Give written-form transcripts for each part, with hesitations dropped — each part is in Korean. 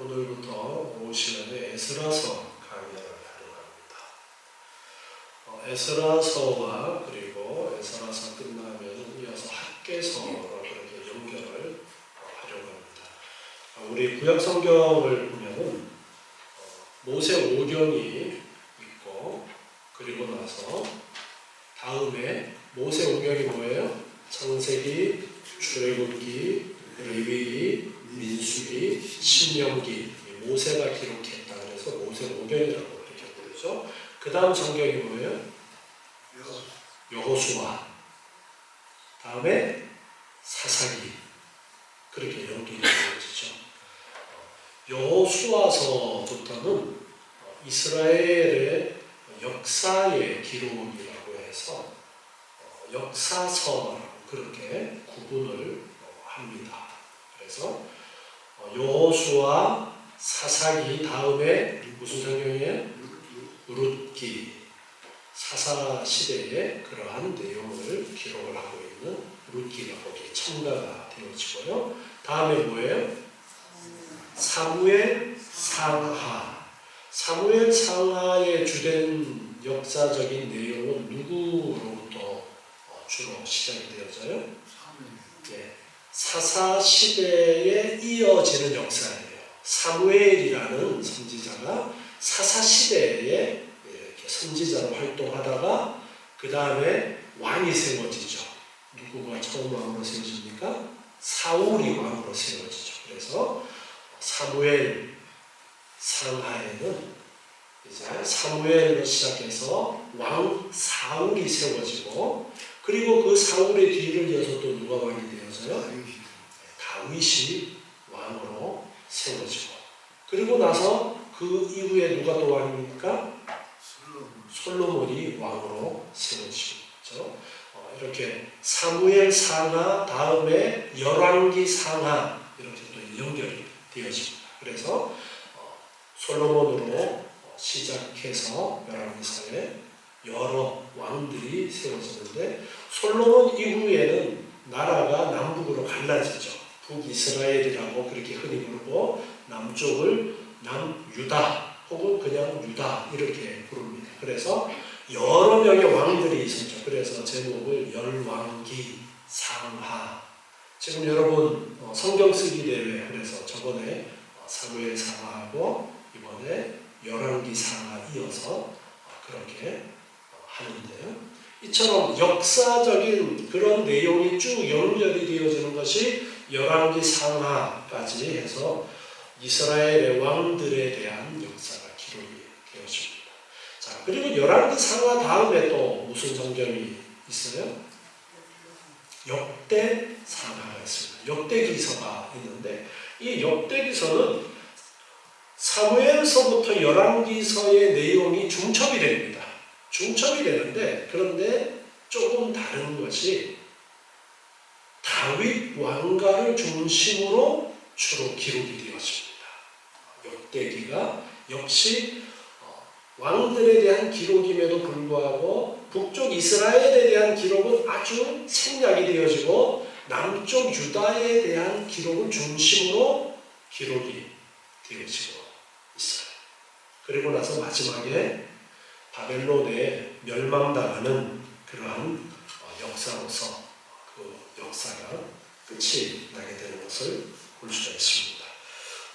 오늘부터 오후 시간에 에스라서 강의를 하려고 합니다. 에스라서와 그리고 에스라서 끝나면 이어서 학개서로 그렇게 연결을 하려고 합니다. 우리 구약 성경을 보면은 모세 오경이 있고, 그리고 나서 다음에 모세 오경이 뭐예요? 창세기, 출애굽기, 레위기, 민수기, 신명기, 모세가 기록했다. 그래서 모세 오경이라고 이렇게 부르죠. 그 다음 성경이 뭐예요? 여호수아. 다음에 사사기. 그렇게 연결이 되어지죠. 여호수아서부터는 이스라엘의 역사의 기록이라고 해서 역사서라고 그렇게 구분을 합니다. 그래서 여호수아, 사사기 다음에 무슨 성경이에요? 룻기. 사사 시대의 그러한 내용을 기록을 하고 있는 룻기가 거기에 첨가가 되어지고요. 다음에 뭐예요? 사무엘 상하. 사무엘 상하의 주된 역사적인 내용은 누구로부터 주로 시작이 되어져요? 네. 사사 시대에 이어지는 역사예요. 사무엘이라는 선지자가 사사 시대에 이렇게 선지자로 활동하다가 그 다음에 왕이 세워지죠. 누구가 처음 왕으로 세워집니까? 사울이 왕으로 세워지죠. 그래서 사무엘 상하에는 이제 사무엘로 시작해서 왕 사울이 세워지고, 그리고 그 사울의 뒤를 이어서 또 누가 왕이 되어서요? 다윗이 왕으로 세워지고, 그리고 나서 그 이후에 누가 또 왕입니까? 솔로몬이 왕으로 세워지죠. 이렇게 사무엘 상하 다음에 열왕기 상하 이렇게 또 연결이 되어집니다. 그래서 솔로몬으로 시작해서 열왕기서에 여러 왕들이 세워졌는데, 솔로몬 이후에는 나라가 남북으로 갈라지죠. 북이스라엘이라고 그렇게 흔히 부르고, 남쪽을 남유다 혹은 그냥 유다 이렇게 부릅니다. 그래서 여러 명의 왕들이 있었죠. 그래서 제목을 열왕기 상하. 지금 여러분 성경 쓰기 대회, 그래서 저번에 사무엘 상하하고 이번에 열왕기 상하 이어서 그렇게 하는데요. 이처럼 역사적인 그런 내용이 쭉 연결이 되어지는 것이 열왕기 상하까지 해서 이스라엘의 왕들에 대한 역사가 기록이 되어집니다. 자, 그리고 열왕기 상하 다음에 또 무슨 성경이 있어요? 역대상하가 있습니다. 역대기서가 있는데, 이 역대기서는 사무엘서부터 열왕기서의 내용이 중첩이 됩니다. 중첩이 되는데, 그런데 조금 다른 것이 다윗 왕가를 중심으로 주로 기록이 되었습니다. 역대기가 역시 왕들에 대한 기록임에도 불구하고 북쪽 이스라엘에 대한 기록은 아주 생략이 되어지고, 남쪽 유다에 대한 기록을 중심으로 기록이 되어지고 있어요. 그리고 나서 마지막에 바벨론에 멸망당하는 그러한 역사로서 그 역사가 끝이 나게 되는 것을 볼 수가 있습니다.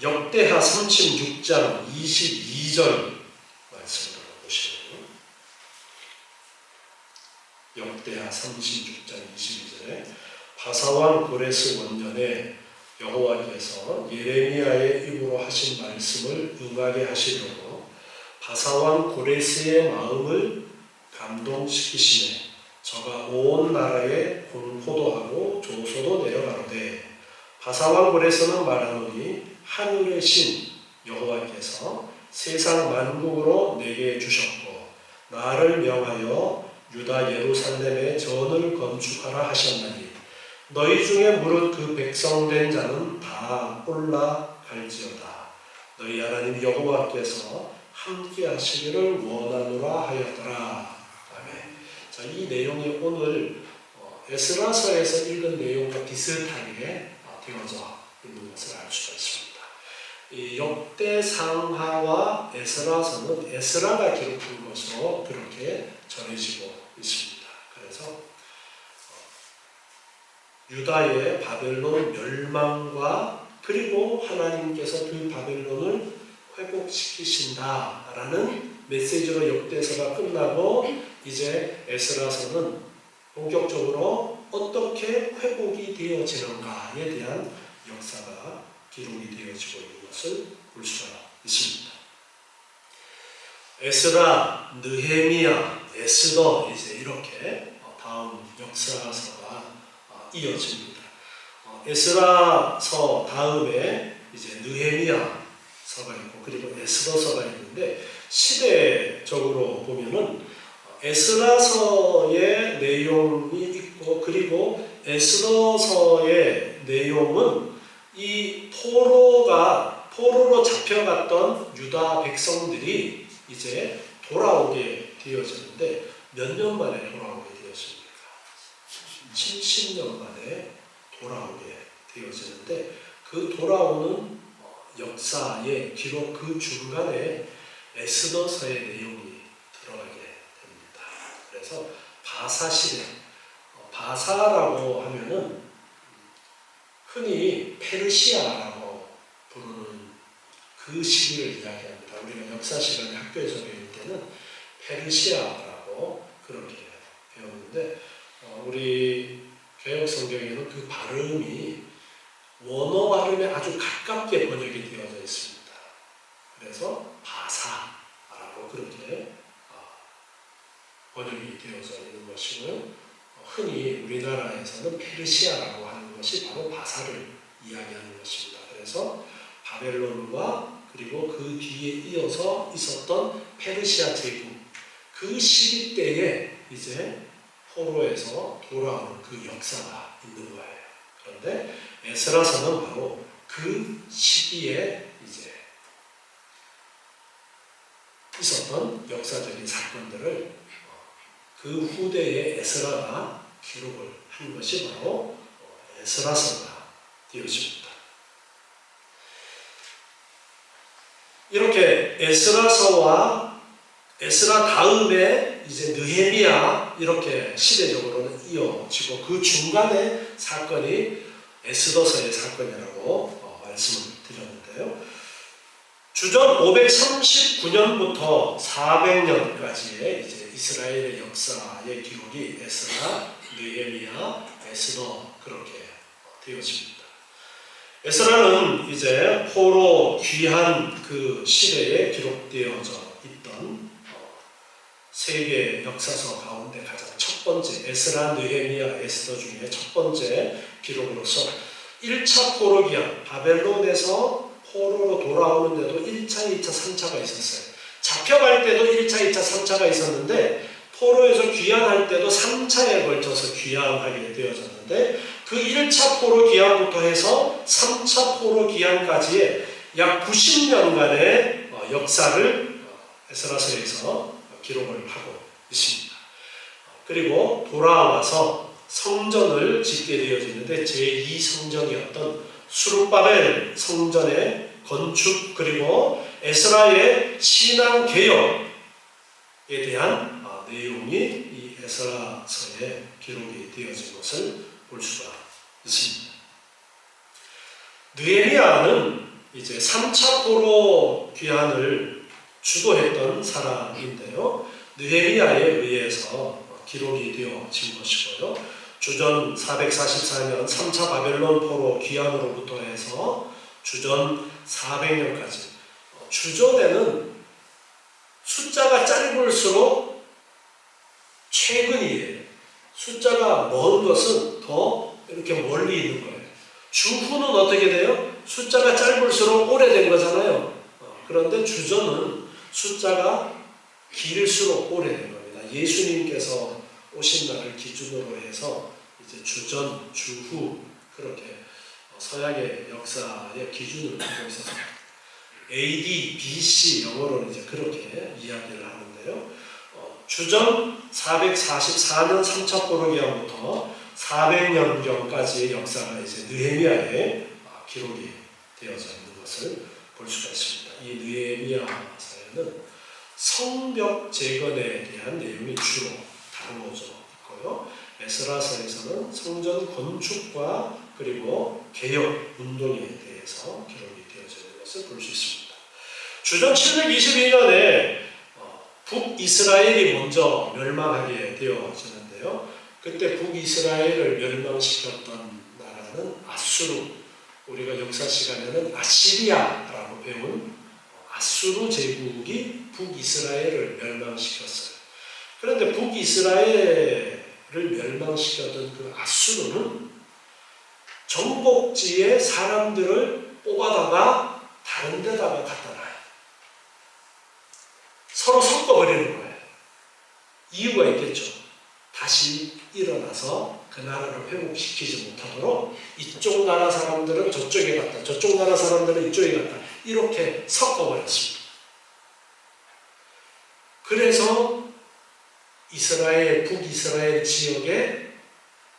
역대하 36장 22절 말씀을 보시면, 역대하 36장 22절에 바사왕 고레스 원년에 여호와께서 예레미야의 입으로 하신 말씀을 응하게 하시려고 바사왕 고레스의 마음을 감동시키시매 저가 온 나라에 공포도 하고 조소도 내어가로되, 바사왕 고레스는 말하노니 하늘의 신 여호와께서 세상 만국으로 내게 주셨고 나를 명하여 유다 예루살렘에 전을 건축하라 하셨나니, 너희 중에 무릇 그 백성된 자는 다 올라갈지어다. 너희 하나님 여호와께서 함께 하시기를 원하노라 하였더라. 아멘. 자, 이 내용이 오늘 에스라서에서 읽은 내용과 비슷하게 되어져 있는 것을 알 수가 있습니다. 이 역대상하와 에스라서는 에스라가 기록한 것으로 그렇게 전해지고 있습니다. 그래서 유다의 바벨론 멸망과 그리고 하나님께서 그 바벨론을 회복시키신다라는 메시지로 역대서가 끝나고 이제 에스라서는 본격적으로 어떻게 회복이 되어지는가에 대한 역사가 기록이 되어지고 있는 것을 볼 수가 있습니다. 에스라, 느헤미야, 에스더 이제 이렇게 다음 역사서가 이어집니다. 에스라서 다음에 이제 느헤미야서가 있고 그리고 에스더서가 있는데 시대적으로 보면은 에스라서의 내용이 있고 그리고 에스더서의 내용은 이 포로로 잡혀갔던 유다 백성들이 이제 돌아오게 되어지는데 몇 년 만에 돌아오게 되었습니까? 70년 만에 돌아오게 되어지는데 그 돌아오는 역사의 기록 그 중간에 에스더서의 내용이 들어가게 됩니다. 그래서 바사 시대, 바사라고 하면은 흔히 페르시아라고 부르는 그 시기를 이야기합니다. 우리가 역사 시간에 학교에서 배울 때는 페르시아라고 그렇게 배웠는데 우리 개혁 성경에는 그 발음이 원어 발음에 아주 가깝게 번역이 되어져 있습니다. 그래서 바사라고 그렇게 번역이 되어져 있는 것이고요. 흔히 우리나라에서는 페르시아라고 하는 것이 바로 바사를 이야기하는 것입니다. 그래서 바벨론과 그리고 그 뒤에 이어서 있었던 페르시아 제국 그 시기 때에 이제 포로에서 돌아오는 그 역사가 있는 거예요. 그런데 에스라서는 바로 그 시기에 이제 있었던 역사적인 사건들을 그 후대의 에스라가 기록을 한 것이 바로 에스라서가 되어집니다. 이렇게 에스라서와 에스라 다음에 이제 느헤미야 이렇게 시대적으로는 이어지고 그 중간에 사건이 에스더서의 사건이라고 말씀을 드렸는데요. 주전 539년부터 400년까지의 이제 이스라엘의 역사의 기록이 에스라, 느헤미야, 에스더 그렇게 되어집니다. 에스라는 이제 포로 귀한 그 시대에 기록되어져 있던 세계 역사서 가운데 가장 첫 번째 에스라, 느헤미야, 에스더 중에 첫 번째 기록으로서 1차 포로 귀환, 바벨론에서 포로로 돌아오는데도 1차, 2차, 3차가 있었어요. 잡혀갈 때도 1차, 2차, 3차가 있었는데 포로에서 귀환할 때도 3차에 걸쳐서 귀환하게 되어졌는데 그 1차 포로 귀환부터 해서 3차 포로 귀환까지의 약 90년간의 역사를 에스라서에서 기록을 하고 있습니다. 그리고 돌아와서 성전을 짓게 되어지는데 제2성전이었던 수룹바벨 성전의 건축 그리고 에스라의 신앙 개혁에 대한 내용이 이 에스라서에 기록이 되어진 것을 볼 수가 있습니다. 느헤미야는 이제 3차 포로 귀환을 주도했던 사람인데요. 느헤미야에 의해서 기록이 되어진 것이고요. 주전 444년 3차 바벨론 포로 귀환으로부터 해서 주전 400년까지 주전에는 숫자가 짧을수록 최근이에요. 숫자가 먼 것은 더 이렇게 멀리 있는 거예요. 주후는 어떻게 돼요? 숫자가 짧을수록 오래된 거잖아요. 그런데 주전은 숫자가 길수록 오래된 겁니다. 예수님께서 오신 날을 기준으로 해서 이제 주전, 주후 그렇게 서양의 역사의 기준을 두고 있어서 AD, BC 영어로는 이제 그렇게 이야기를 하는데요. 주전 444년 3차 포로 기한부터 400년경까지의 역사가 이제 느헤미야에 기록이 되어져 있는 것을 볼 수가 있습니다. 이 느헤미야서에는 성벽 재건에 대한 내용이 주로 다루어져 있고요. 에스라서에서는 성전 건축과 그리고 개혁 운동에 대해서 기록이 되어져 있는 것을 볼 수 있습니다. 주전 722년에 북이스라엘이 먼저 멸망하게 되어지는데요. 그때 북이스라엘을 멸망시켰던 나라는 아수르, 우리가 역사 시간에는 아시리아라고 배운 아수르 제국이 북이스라엘을 멸망시켰어요. 그런데 북이스라엘을 멸망시켰던 그 아수르는 정복지의 사람들을 뽑아다가 다른 데다가 갖다 놔요. 서로 섞어버리는 거예요. 이유가 있겠죠. 다시 일어나서 그 나라를 회복시키지 못하도록 이쪽 나라 사람들은 저쪽에 갔다, 저쪽 나라 사람들은 이쪽에 갔다, 이렇게 섞어버렸습니다. 그래서 이스라엘, 북이스라엘 지역에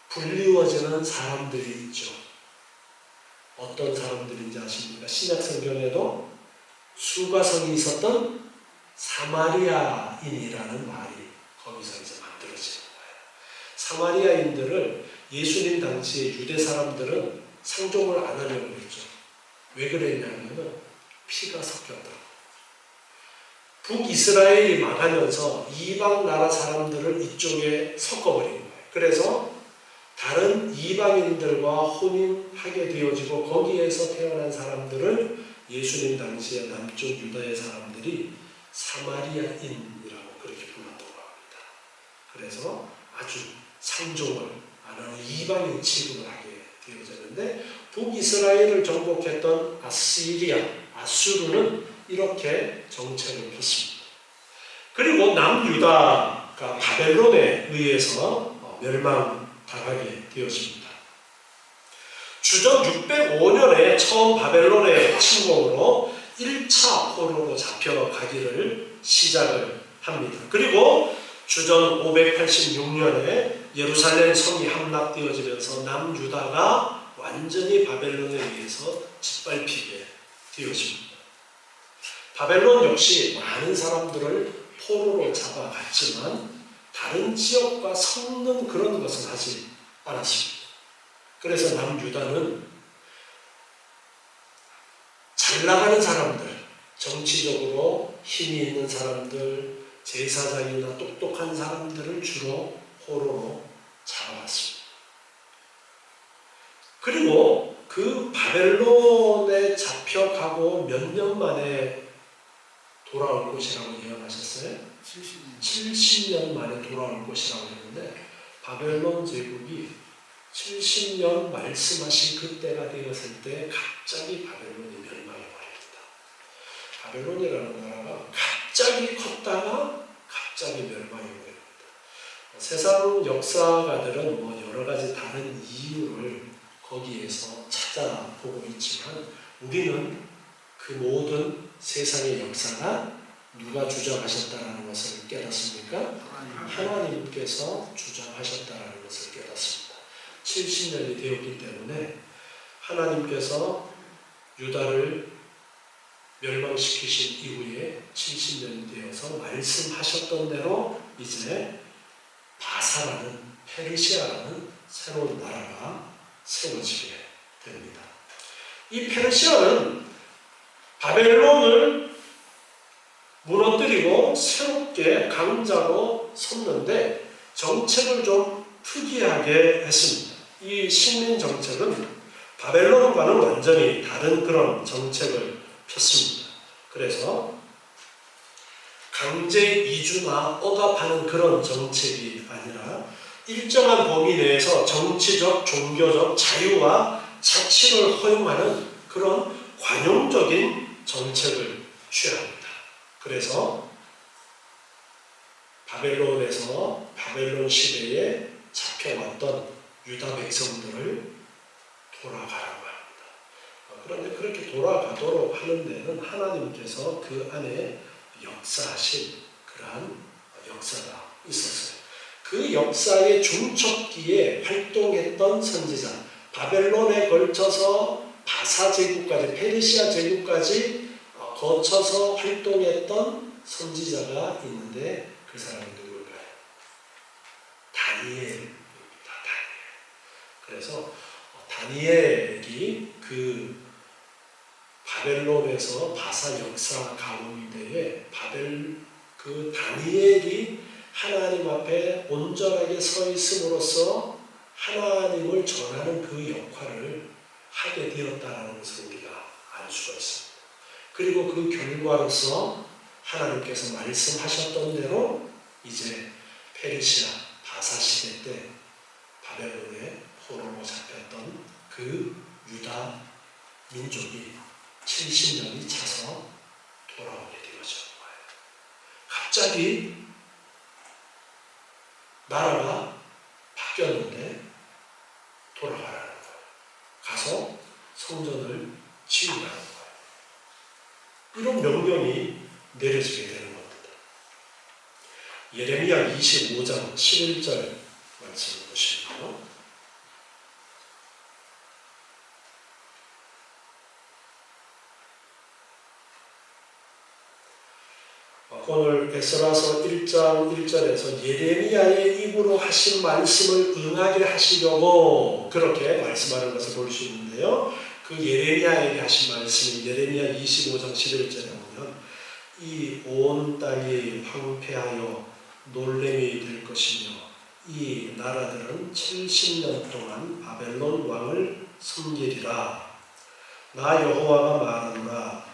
불리워지는 사람들이 있죠. 어떤 사람들인지 아십니까? 신약 성경에도 수가성이 있었던 사마리아인이라는 말이 거기서 이제 만들어지는 거예요. 사마리아인들을 예수님 당시에 유대 사람들은 상종을 안 하려고 했죠. 왜 그랬냐면 피가 섞였다고. 북이스라엘이 망하면서 이방 나라 사람들을 이쪽에 섞어버린 거예요. 그래서 다른 이방인들과 혼인하게 되어지고 거기에서 태어난 사람들을 예수님 당시에 남쪽 유다의 사람들이 사마리아인이라고 그렇게 불렀다고 합니다. 그래서 아주 상종을 안 하는 이방인 취급을 하게 되어졌는데 북이스라엘을 정복했던 아시리아, 아수르는 이렇게 정책을 폈습니다. 그리고 남유다가 바벨론에 의해서 멸망당하게 되었습니다. 주전 605년에 처음 바벨론의 침공으로 1차 포로로 잡혀가기를 시작을 합니다. 그리고 주전 586년에 예루살렘 성이 함락되어지면서 남유다가 완전히 바벨론에 의해서 짓밟히게 되어집니다. 바벨론 역시 많은 사람들을 포로로 잡아갔지만 다른 지역과 섞는 그런 것은 하지 않았습니다. 그래서 남유다는 잘 나가는 사람들, 정치적으로 힘이 있는 사람들, 제사장이나 똑똑한 사람들을 주로 포로로 잡아갔습니다. 그리고 그 바벨론에 잡혀가고 몇 년 만에 돌아올 것이라고 예언하셨어요? 70년 만에 돌아올 것이라고 했는데 바벨론 제국이 70년 말씀하신 그때가 되었을 때 갑자기 바벨론이 멸망해버립니다. 바벨론이라는 나라가 갑자기 컸다가 갑자기 멸망해버립니다. 세상 역사가들은 여러 가지 다른 이유를 거기에서 찾아보고 있지만 우리는 그 모든 세상의 역사가 누가 주장하셨다는 것을 깨닫습니까? 하나님께서 주장하셨다는 것을 깨닫습니다. 70년이 되었기 때문에 하나님께서 유다를 멸망시키신 이후에 70년이 되어서 말씀하셨던 대로 이제 바사라는 페르시아라는 새로운 나라가 세워지게 됩니다. 이 페르시아는 바벨론을 무너뜨리고 새롭게 강자로 섰는데 정책을 좀 특이하게 했습니다. 이 식민 정책은 바벨론과는 완전히 다른 그런 정책을 폈습니다. 그래서 강제 이주나 억압하는 그런 정책이 아니라 일정한 범위 내에서 정치적, 종교적 자유와 자치를 허용하는 그런 관용적인 정책을 취합니다. 그래서 바벨론에서 바벨론 시대에 잡혀왔던 유다 백성들을 돌아가라고 합니다. 그런데 그렇게 돌아가도록 하는 데는 하나님께서 그 안에 역사하신 그러한 역사가 있었어요. 그 역사의 중첩기에 활동했던 선지자, 바벨론에 걸쳐서 바사 제국까지, 페르시아 제국까지 거쳐서 활동했던 선지자가 있는데 그 사람이 누굴까요? 다니엘입니다. 다니엘. 그래서 다니엘이 그 바벨론에서 바사 역사 가운데에 그 다니엘이 하나님 앞에 온전하게 서 있음으로써 하나님을 전하는 그 역할을 하게 되었다는 것을 우리가 알 수가 있습니다. 그리고 그 결과로서 하나님께서 말씀하셨던 대로 이제 페르시아 바사 시대 때 바벨론의 포로로 잡혔던 그 유다 민족이 70년이 차서 돌아오게 되어진 거예요. 갑자기 나라가 바뀌었는데 돌아가라는 거예요. 가서 성전을 지으라는 거예요. 이런 명령이 내려지게 되는 겁니다. 예레미야 25장 11절 말씀을 보시면요. 오늘 에스라서 1장 1절에서 예레미야의 입으로 하신 말씀을 응하게 하시려고 그렇게 말씀하는 것을 볼 수 있는데요. 그 예레미야에게 하신 말씀이 예레미야 25장 11절에 보면 이 온 땅이 황폐하여 놀램이 될 것이며 이 나라들은 70년 동안 바벨론 왕을 섬기리라. 나 여호와가 말하노라.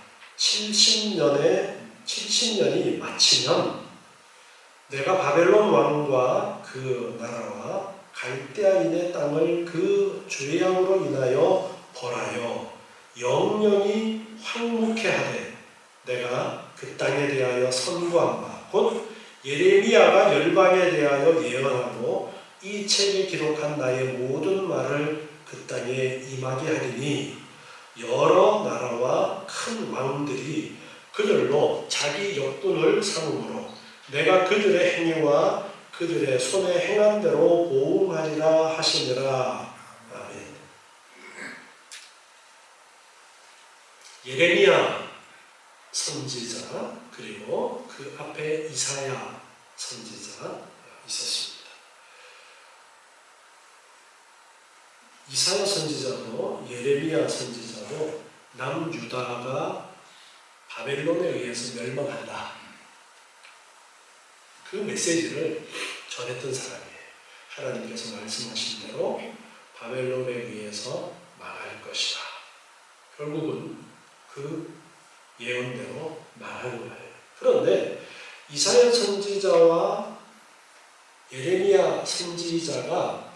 70년이 마치면 내가 바벨론 왕과 그 나라와 갈대아인의 땅을 그 죄악으로 인하여 벌하여 영영이 황무케 하되 내가 그 땅에 대하여 선고한 바 곧 예레미야가 열방에 대하여 예언하고 이 책에 기록한 나의 모든 말을 그 땅에 임하게 하리니 여러 나라와 큰 왕들이 그들로 자기 역분을 삼음으로 내가 그들의 행위와 그들의 손에 행한 대로 보응하리라 하시니라. 아멘. 예레미야 선지자 그리고 그 앞에 이사야 선지자 있었습니다. 이사야 선지자도 예레미야 선지자도 남유다가 바벨론에 의해서 멸망한다. 그 메시지를 전했던 사람이에요. 하나님께서 말씀하신 대로 바벨론에 의해서 망할 것이다. 결국은 그 예언대로 망한 거예요. 그런데 이사야 선지자와 예레미야 선지자가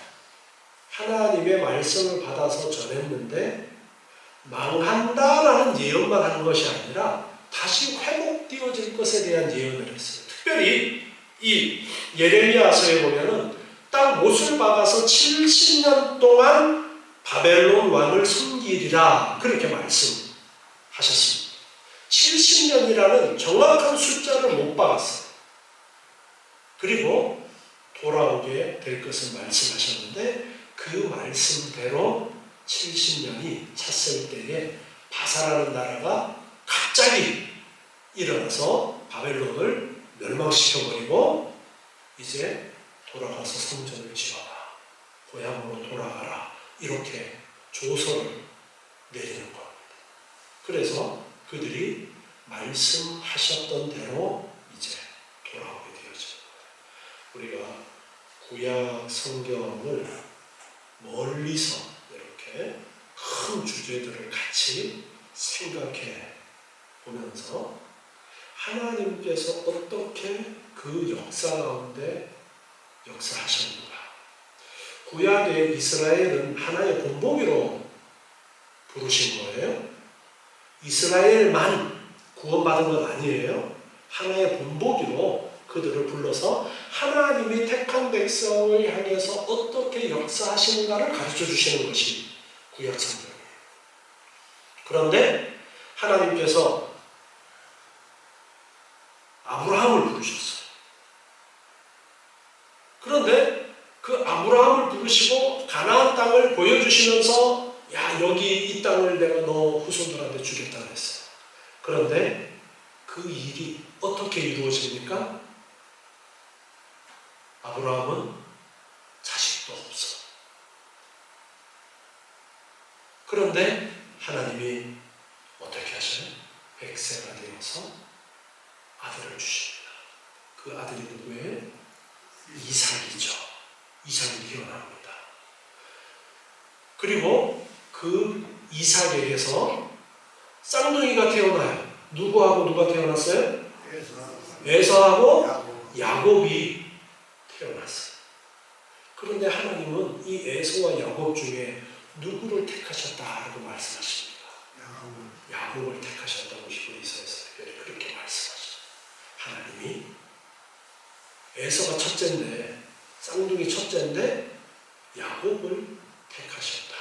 하나님의 말씀을 받아서 전했는데 망한다라는 예언만 한 것이 아니라 다시 회복되어질 것에 대한 예언을 했어요. 특별히 이 예레미야서에 보면은 땅 못을 박아서 70년 동안 바벨론 왕을 섬기리라 그렇게 말씀하셨습니다. 70년이라는 정확한 숫자를 못 박았어요. 그리고 돌아오게 될 것을 말씀하셨는데 그 말씀대로 70년이 찼을 때에 바사라는 나라가 갑자기 일어나서 바벨론을 멸망시켜버리고 이제 돌아가서 성전을 지어라. 고향으로 돌아가라. 이렇게 조서를 내리는 겁니다. 그래서 그들이 말씀하셨던 대로 이제 돌아오게 되어져요. 우리가 구약 성경을 멀리서 이렇게 큰 주제들을 같이 생각해 보면서 하나님께서 어떻게 그 역사 가운데 역사하셨는가. 구약의 이스라엘은 하나의 본보기로 부르신 거예요. 이스라엘만 구원받은 건 아니에요. 하나의 본보기로 그들을 불러서 하나님이 택한 백성을 향해서 어떻게 역사하시는가를 가르쳐 주시는 것이 구약 성경이에요. 그런데 하나님께서 아브라함을 부르셨어요. 그런데 그 아브라함을 부르시고 가나안 땅을 보여주시면서 야 여기 이 땅을 내가 그런데 그 일이 어떻게 이루어집니까? 아브라함은 자식도 없어. 그런데 하나님이 어떻게 하셔요? 100세가 되어서 아들을 주십니다. 그 아들이 누구예요? 이삭이죠. 이삭이 태어납니다. 그리고 그 이삭에게서 쌍둥이가 태어나요. 누구하고 누가 태어났어요? 에서하고 야곱이 태어났어요. 그런데 하나님은 이 에서와 야곱 중에 누구를 택하셨다고 말씀하십니다. 야곱을 택하셨다고 히브리서에서 그렇게 말씀하시죠. 하나님이 에서가 첫째인데, 쌍둥이 첫째인데 야곱을 택하셨다.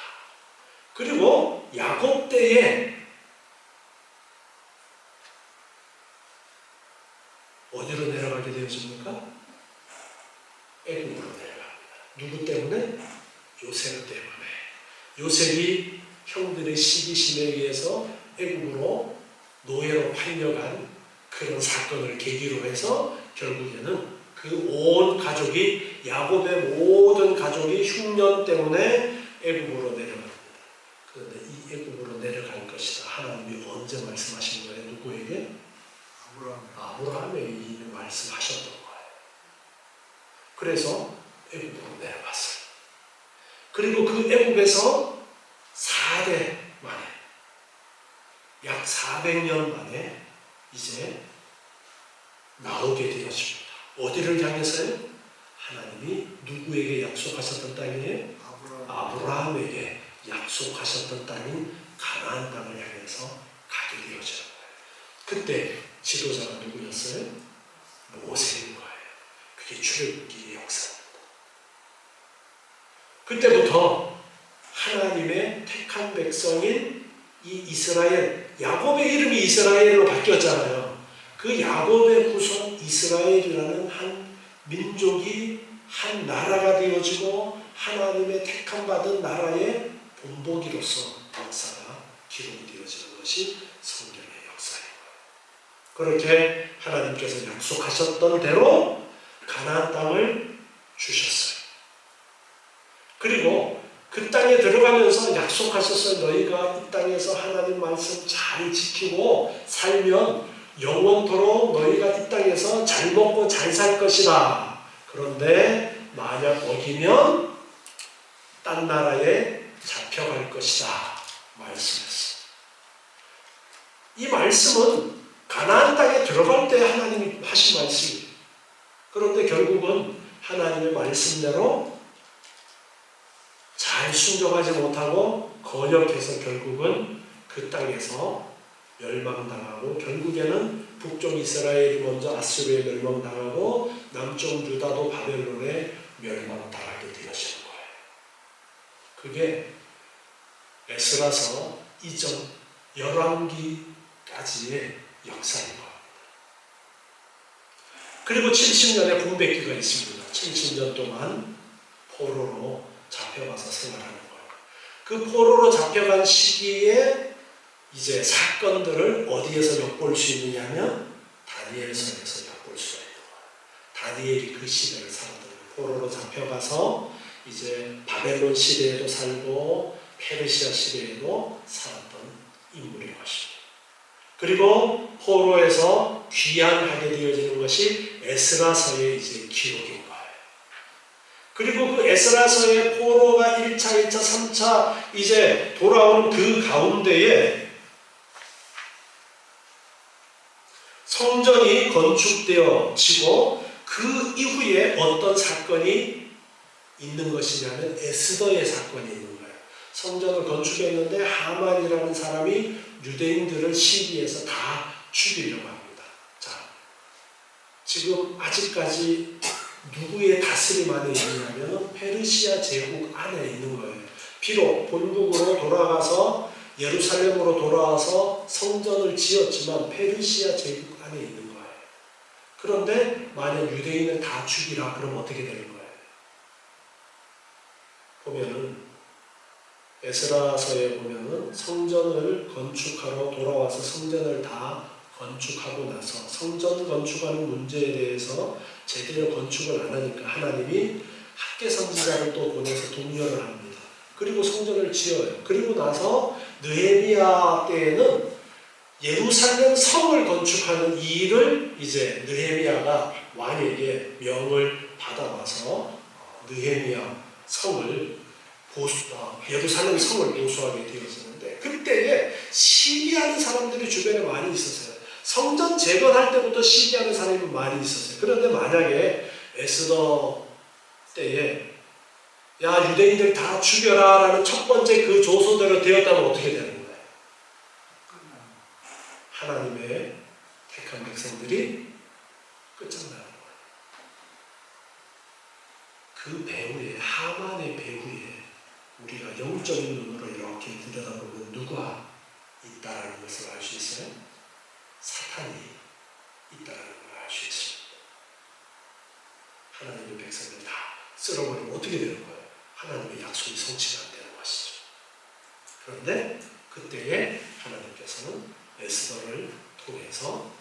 그리고 야곱 때에 어디로 내려가게 되었습니까? 애굽으로 내려갑니다. 누구 때문에? 요셉 때문에. 요셉이 형들의 시기심에 의해서 애굽으로 노예로 팔려간 그런 사건을 계기로 해서 결국에는 그 온 가족이, 야곱의 모든 가족이 흉년 때문에 애굽으로 내려갑니다. 그런데 이 애굽으로 내려갈 것이다. 하나님이 언제 말씀하신 거예요? 누구에게? 아브라함에게 이미 말씀하셨던 거예요. 그래서 애굽으로 내려갔어요. 그리고 그 애굽에서 4대 만에, 약 400년 만에 이제 나오게 되었습니다. 어디를 향해서요? 하나님이 누구에게 약속하셨던 땅이에요? 아브라함에게 약속하셨던 땅인 가나안 땅을 향해서 가게 되어지는 거예요. 그때 지도자가 누구였어요? 모세인 거예요. 그게 출애굽기의 역사입니다. 그때부터 하나님의 택한 백성인 이 이스라엘, 야곱의 이름이 이스라엘로 바뀌었잖아요. 그 야곱의 후손 이스라엘이라는 한 민족이 한 나라가 되어지고 하나님의 택함 받은 나라의 본보기로서 역사가 기록이 되어지는 것이 성경의 역사인 거예요. 그렇게 하나님께서 약속하셨던 대로 가나안 땅을 주셨어요. 그리고 그 땅에 들어가면서 약속하셨어요. 너희가 이 땅에서 하나님 말씀 잘 지키고 살면 영원토록 너희가 이 땅에서 잘 먹고 잘 살 것이다. 그런데 만약 어기면 딴 나라에 잡혀갈 것이다. 말씀했어요. 이 말씀은 가나안 땅에 들어갈 때 하나님이 하신 말씀이에요. 그런데 결국은 하나님의 말씀대로 잘 순종하지 못하고 거역해서 결국은 그 땅에서 멸망당하고 결국에는 북쪽 이스라엘이 먼저 아수르에 멸망당하고 남쪽 유다도 바벨론에 멸망당하게 되어지는 거예요. 그게 에스라서 이전 열왕기까지의 역사인 겁니다. 그리고 70년의 분배기가 있습니다. 70년 동안 포로로 잡혀가서 생활하는 거예요. 그 포로로 잡혀간 시기에 이제 사건들을 어디에서 엿볼 수 있느냐면 다니엘서에서 엿볼 수가 있는 거예요. 다니엘이 그 시대를 살았던 거예요. 포로로 잡혀가서 이제 바벨론 시대에도 살고 페르시아 시대에도 살았던 인물인 것입니다. 그리고 포로에서 귀환하게 되어지는 것이 에스라서의 이제 기록인 거예요. 그리고 그 에스라서의 포로가 1차, 2차, 3차 이제 돌아오는 그 가운데에 성전이 건축되어지고 그 이후에 어떤 사건이 있는 것이냐면 에스더의 사건이 있는 거예요. 성전을 건축했는데 하만이라는 사람이 유대인들을 시기해서 다 죽이려고 합니다. 자, 지금 아직까지 누구의 다스림 안에 있느냐면 페르시아 제국 안에 있는 거예요. 비록 본국으로 돌아가서 예루살렘으로 돌아와서 성전을 지었지만 페르시아 제국 안에 있는 거예요. 그런데 만약 유대인을 다 죽이라 그러면 어떻게 되는 거예요? 보면은 에스라서에 보면은 성전을 건축하러 돌아와서 성전을 다 건축하고 나서 성전 건축하는 문제에 대해서 제대로 건축을 안 하니까 하나님이 학개 선지자를 또 보내서 독려를 합니다. 그리고 성전을 지어요. 그리고 나서 느헤미야 때에는 예루살렘 성을 건축하는 이 일을 이제 느헤미야가 왕에게 명을 받아와서 느헤미야 성을 예루살렘 성을 보수하게 되었었는데 그때에 시기하는 사람들이 주변에 많이 있었어요. 성전 재건할 때부터 시기하는 사람이 많이 있었어요. 그런데 만약에 에스더 때에 야 유대인들 다 죽여라 라는 첫 번째 그 조소대로 되었다면 어떻게 되는 거예요? 하나님의 택한 백성들이 끝장나는 거예요. 그 배후에 하만의 배후에 우리가 영적인 눈으로 이렇게 들여다보면 누가 있다라는 것을 알 수 있어요? 사탄이 있다라는 걸 알 수 있습니다. 하나님의 백성을 다 쓸어버리면 어떻게 되는 거예요? 하나님의 약속이 성취가 안 되는 것이죠. 그런데 그때에 하나님께서는 에스더를 통해서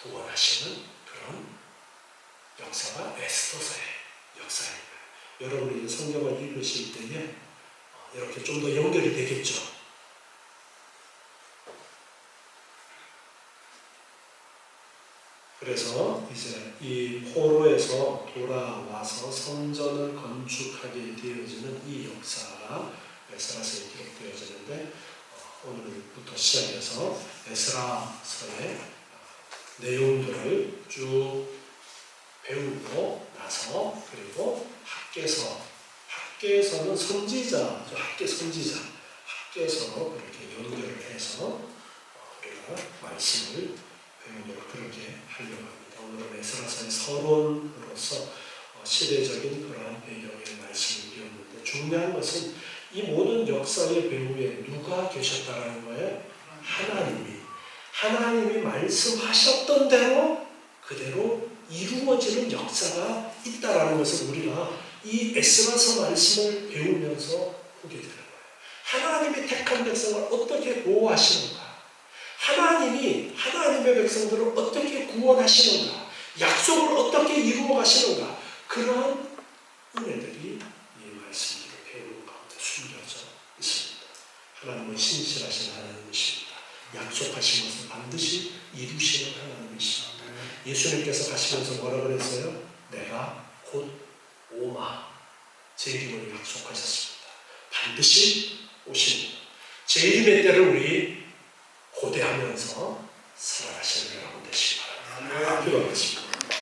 구원하시는 그런 역사가 에스더서의 역사입니다. 여러분이 성경을 읽으실 때에 이렇게 좀 더 연결이 되겠죠. 그래서 이제 이 포로에서 돌아와서 성전을 건축하게 되어지는 이 역사가 에스라서에 기록되어지는데 오늘부터 시작해서 에스라서의 내용들을 쭉 배우고 나서 그리고 학개서는 선지자, 학개 선지자, 학개서로 그렇게 연결을 해서 우리가 말씀을 배우도록 그렇게 하려고 합니다. 오늘은 에스라서의 서론으로서 시대적인 그러한 배경의 말씀을 배웠는데 중요한 것은 이 모든 역사의 배후에 누가 계셨다라는 거예요? 하나님이 말씀하셨던 대로 그대로 이루어지는 역사가 있다라는 것을 우리가 이 에스라서 말씀을 배우면서 보게 되는 거예요. 하나님이 택한 백성을 어떻게 보호하시는가? 하나님이 하나님의 백성들을 어떻게 구원하시는가? 약속을 어떻게 이루어 가시는가? 그러한 은혜들이 이 말씀들을 배우는 가운데 숨겨져 있습니다. 하나님은 신실하신 하나님이십니다. 약속하신 것을 반드시 이루시는 하나님이십니다. 예수님께서 가시면서 뭐라 그랬어요? 내가 곧 오마 제 이름을 약속하셨습니다. 반드시 오십니다. 제 이름의 때를 우리 고대하면서 살아가시는 여러분 되시기 바랍니다. 기도하겠습니다.